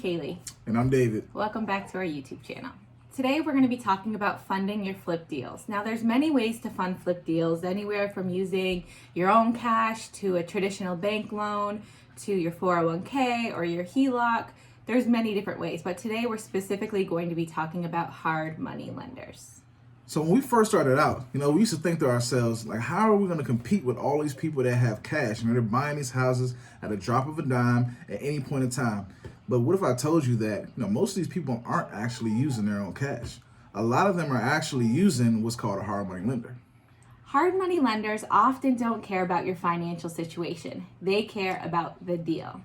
Kaylee. And I'm David. Welcome back to our YouTube channel. Today we're going to be talking about funding your flip deals. Now there's many ways to fund flip deals, anywhere from using your own cash to a traditional bank loan to your 401k or your HELOC. There's many different ways, but today we're specifically going to be talking about hard money lenders. So when we first started out, we used to think to ourselves, like, how are we going to compete with all these people that have cash? They're buying these houses at a drop of a dime at any point in time. But what if I told you that, most of these people aren't actually using their own cash? A lot of them are actually using what's called a hard money lender. Hard money lenders often don't care about your financial situation. They care about the deal.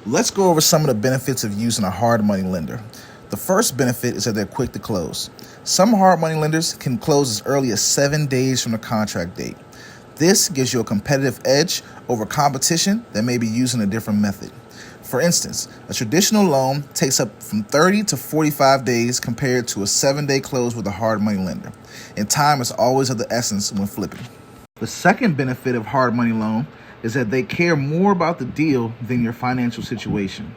Let's go over some of the benefits of using a hard money lender. The first benefit is that they're quick to close. Some hard money lenders can close as early as 7 days from the contract date. This gives you a competitive edge over competition that may be using a different method. For instance, a traditional loan takes up from 30 to 45 days compared to a 7-day close with a hard money lender. And time is always of the essence when flipping. The second benefit of hard money loan is that they care more about the deal than your financial situation.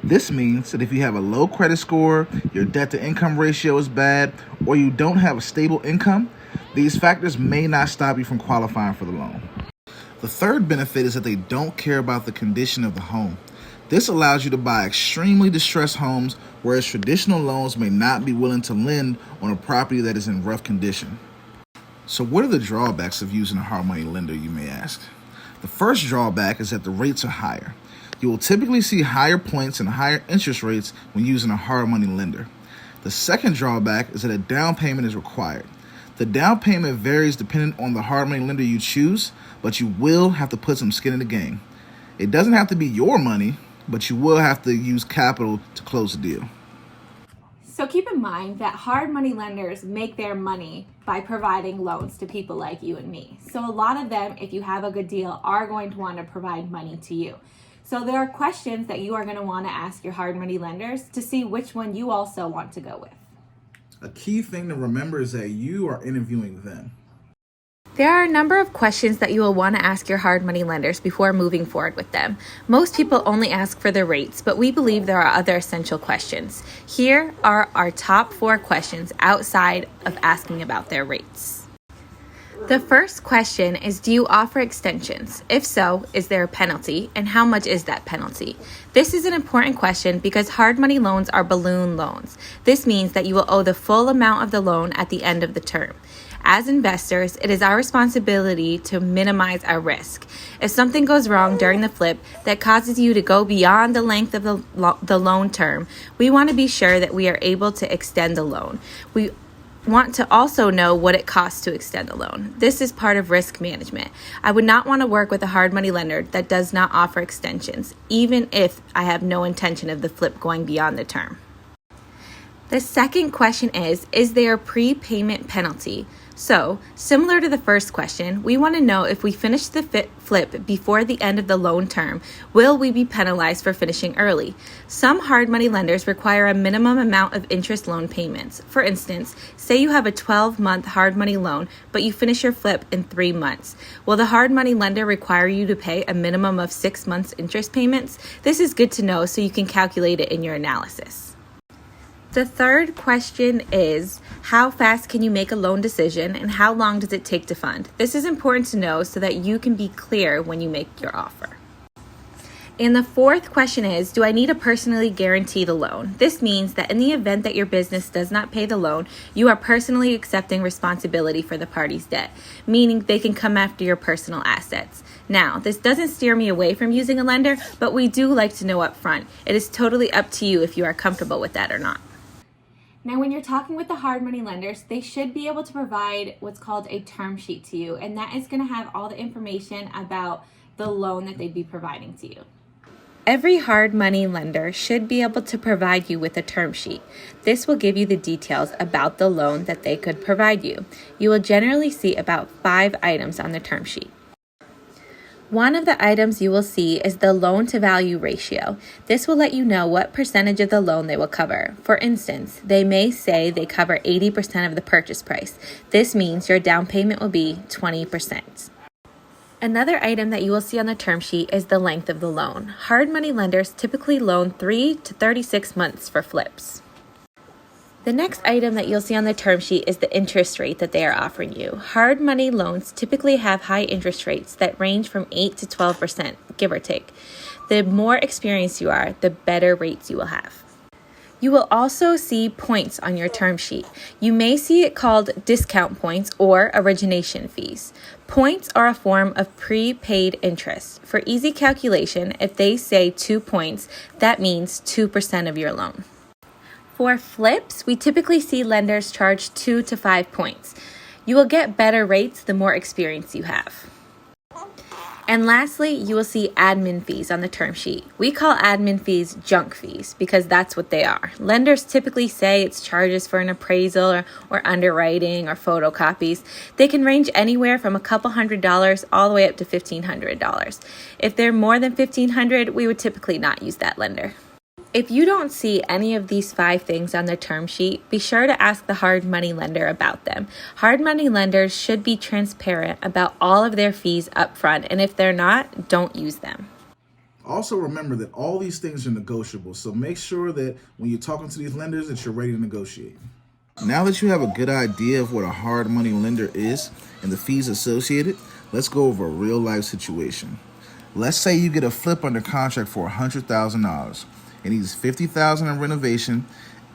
This means that if you have a low credit score, your debt-to-income ratio is bad, or you don't have a stable income, these factors may not stop you from qualifying for the loan. The third benefit is that they don't care about the condition of the home. This allows you to buy extremely distressed homes, whereas traditional loans may not be willing to lend on a property that is in rough condition. So what are the drawbacks of using a hard money lender, you may ask? The first drawback is that the rates are higher. You will typically see higher points and higher interest rates when using a hard money lender. The second drawback is that a down payment is required. The down payment varies depending on the hard money lender you choose, but you will have to put some skin in the game. It doesn't have to be your money, but you will have to use capital to close the deal. So keep in mind that hard money lenders make their money by providing loans to people like you and me. So a lot of them, if you have a good deal, are going to want to provide money to you. So there are questions that you are going to want to ask your hard money lenders to see which one you also want to go with. A key thing to remember is that you are interviewing them. There are a number of questions that you will want to ask your hard money lenders before moving forward with them. Most people only ask for the rates, but we believe there are other essential questions. Here are our top 4 questions outside of asking about their rates. The first question is, do you offer extensions? If so, is there a penalty, and how much is that penalty? This is an important question because hard money loans are balloon loans. This means that you will owe the full amount of the loan at the end of the term. As investors, it is our responsibility to minimize our risk. If something goes wrong during the flip that causes you to go beyond the length of the loan term, we want to be sure that we are able to extend the loan. We want to also know what it costs to extend a loan. This is part of risk management. I would not want to work with a hard money lender that does not offer extensions, even if I have no intention of the flip going beyond the term. The second question is there a prepayment penalty? So, similar to the first question, we want to know if we finish the flip before the end of the loan term, will we be penalized for finishing early? Some hard money lenders require a minimum amount of interest loan payments. For instance, say you have a 12-month hard money loan, but you finish your flip in 3 months. Will the hard money lender require you to pay a minimum of 6 months interest payments? This is good to know so you can calculate it in your analysis. The third question is, how fast can you make a loan decision and how long does it take to fund? This is important to know so that you can be clear when you make your offer. And the fourth question is, do I need to personally guarantee the loan? This means that in the event that your business does not pay the loan, you are personally accepting responsibility for the party's debt, meaning they can come after your personal assets. Now, this doesn't steer me away from using a lender, but we do like to know up front. It is totally up to you if you are comfortable with that or not. Now, when you're talking with the hard money lenders, they should be able to provide what's called a term sheet to you, and that is going to have all the information about the loan that they'd be providing to you. Every hard money lender should be able to provide you with a term sheet. This will give you the details about the loan that they could provide you. You will generally see about 5 items on the term sheet. One of the items you will see is the loan to value ratio. This will let you know what percentage of the loan they will cover. For instance, they may say they cover 80% of the purchase price. This means your down payment will be 20%. Another item that you will see on the term sheet is the length of the loan. Hard money lenders typically loan 3 to 36 months for flips. The next item that you'll see on the term sheet is the interest rate that they are offering you. Hard money loans typically have high interest rates that range from 8 to 12%, give or take. The more experienced you are, the better rates you will have. You will also see points on your term sheet. You may see it called discount points or origination fees. Points are a form of prepaid interest. For easy calculation, if they say 2 points, that means 2% of your loan. For flips, we typically see lenders charge 2 to 5 points. You will get better rates the more experience you have. And lastly, you will see admin fees on the term sheet. We call admin fees junk fees because that's what they are. Lenders typically say it's charges for an appraisal or underwriting or photocopies. They can range anywhere from a couple $100 all the way up to $1,500. If they're more than $1,500, we would typically not use that lender. If you don't see any of these 5 things on the term sheet, be sure to ask the hard money lender about them. Hard money lenders should be transparent about all of their fees up front, and if they're not, don't use them. Also remember that all these things are negotiable, so make sure that when you're talking to these lenders that you're ready to negotiate. Now that you have a good idea of what a hard money lender is and the fees associated, let's go over a real life situation. Let's say you get a flip under contract for $100,000. It needs $50,000 in renovation,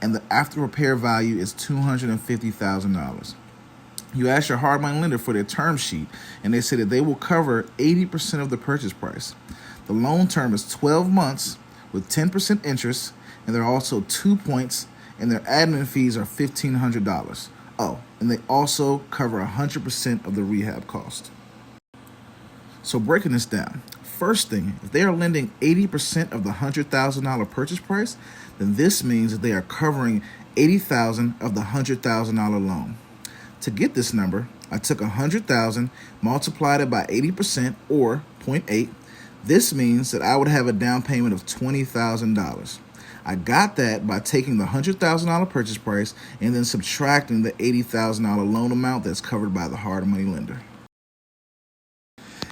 and the after repair value is $250,000. You ask your hard money lender for their term sheet, and they say that they will cover 80% of the purchase price. The loan term is 12 months with 10% interest, and there are also 2 points, and their admin fees are $1,500. Oh, and they also cover 100% of the rehab cost. So breaking this down, first thing, if they are lending 80% of the $100,000 purchase price, then this means that they are covering $80,000 of the $100,000 loan. To get this number, I took $100,000, multiplied it by 80% or 0.8. This means that I would have a down payment of $20,000. I got that by taking the $100,000 purchase price and then subtracting the $80,000 loan amount that's covered by the hard money lender.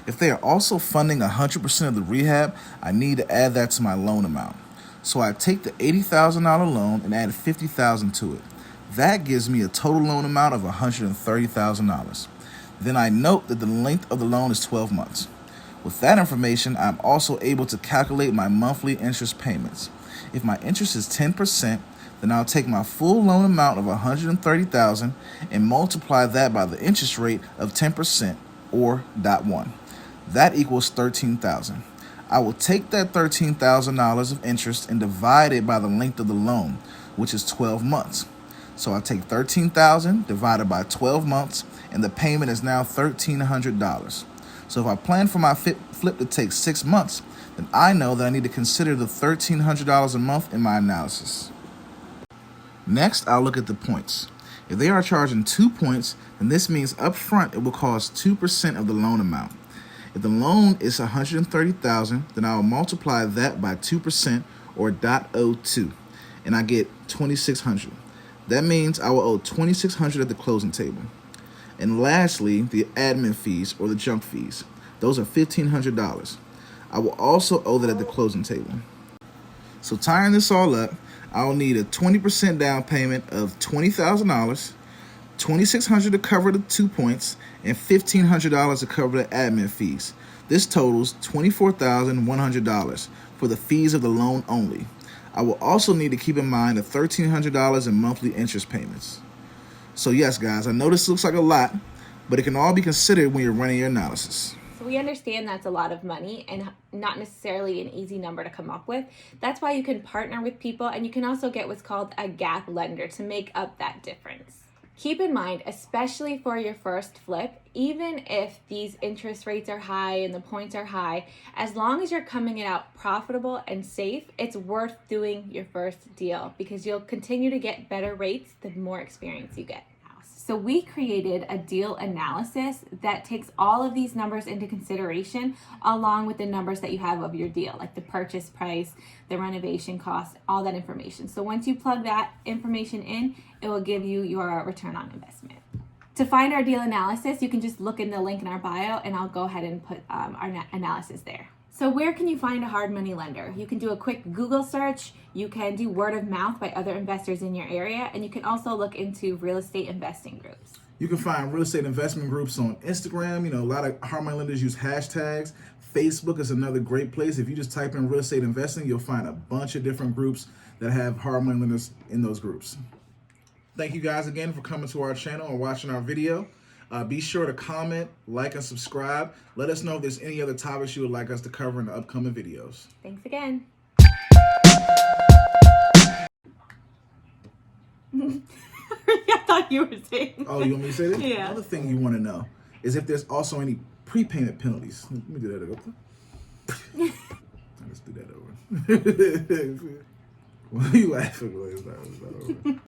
If they are also funding 100% of the rehab, I need to add that to my loan amount. So I take the $80,000 loan and add $50,000 to it. That gives me a total loan amount of $130,000. Then I note that the length of the loan is 12 months. With that information, I'm also able to calculate my monthly interest payments. If my interest is 10%, then I'll take my full loan amount of $130,000 and multiply that by the interest rate of 10% or 0.1. That equals $13,000. I will take that $13,000 of interest and divide it by the length of the loan, which is 12 months. So I take $13,000 divided by 12 months, and the payment is now $1,300. So if I plan for my flip to take 6 months, then I know that I need to consider the $1,300 a month in my analysis. Next, I'll look at the points. If they are charging 2 points, then this means up front it will cost 2% of the loan amount. If the loan is $130,000, then I will multiply that by 2% or 0.02, and I get $2,600. That means I will owe $2,600 at the closing table. And lastly, the admin fees or the junk fees. Those are $1,500. I will also owe that at the closing table. So tying this all up, I will need a 20% down payment of $20,000, $2,600 to cover the 2 points, and $1,500 to cover the admin fees. This totals $24,100 for the fees of the loan only. I will also need to keep in mind the $1,300 in monthly interest payments. So yes, guys, I know this looks like a lot, but it can all be considered when you're running your analysis. So we understand that's a lot of money and not necessarily an easy number to come up with. That's why you can partner with people, and you can also get what's called a gap lender to make up that difference. Keep in mind, especially for your first flip, even if these interest rates are high and the points are high, as long as you're coming out profitable and safe, it's worth doing your first deal because you'll continue to get better rates the more experience you get. So we created a deal analysis that takes all of these numbers into consideration along with the numbers that you have of your deal, like the purchase price, the renovation cost, all that information. So once you plug that information in, it will give you your return on investment. To find our deal analysis, you can just look in the link in our bio, and I'll go ahead and put our analysis there. So where can you find a hard money lender? You can do a quick Google search. You can do word of mouth by other investors in your area, and you can also look into real estate investing groups. You can find real estate investment groups on Instagram. A lot of hard money lenders use hashtags. Facebook is another great place. If you just type in real estate investing, you'll find a bunch of different groups that have hard money lenders in those groups. Thank you guys again for coming to our channel and watching our video. Be sure to comment, like, and subscribe. Let us know if there's any other topics you would like us to cover in the upcoming videos. Thanks again. I thought you were saying. Oh, you want me to say this? Yeah. Another thing you want to know is if there's also any prepayment penalties. Let me do that over. Let's do that over. Why are you laughing? It's not over.